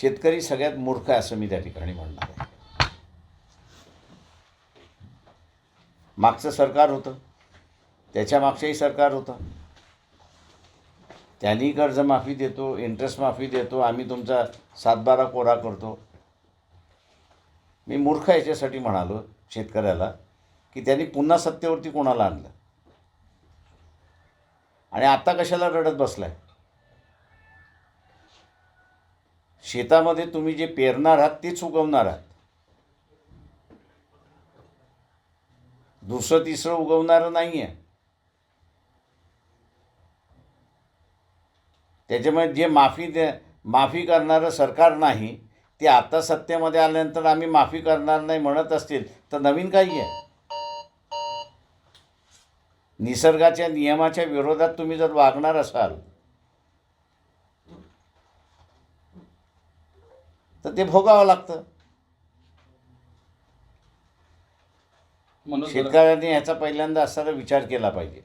शेतकरी सगळ्यात मूर्ख आहे असं मी त्या ठिकाणी म्हणणार आहे. मागचं सरकार होतं, त्याच्या मागचंही सरकार होतं, त्यांनी कर्जमाफी देतो, इंटरेस्ट माफी देतो, आम्ही तुमचा 7-12 कोरा करतो. मी मूर्ख याच्यासाठी म्हणालो शेतकऱ्याला की त्यांनी पुन्हा सत्तेवरती कोणाला आणलं आणि आता कशाला रडत बसलाय. शेतामध्ये तुम्ही जे पेरणार आहात तेच उगवणार आहात. दुसरं तिसरं उगवणारं नाही आहे. त्याच्यामुळे जे माफी करणारं सरकार नाही ते आता सत्तेमध्ये आल्यानंतर आम्ही माफी करणार नाही म्हणत असतील तर नवीन काही आहे. निसर्गाच्या नियमाच्या विरोधात तुम्ही जर वागणार असाल तर ते भोगावं लागतं. शेतकऱ्यांनी ह्याचा पहिल्यांदा असा विचार केला पाहिजे.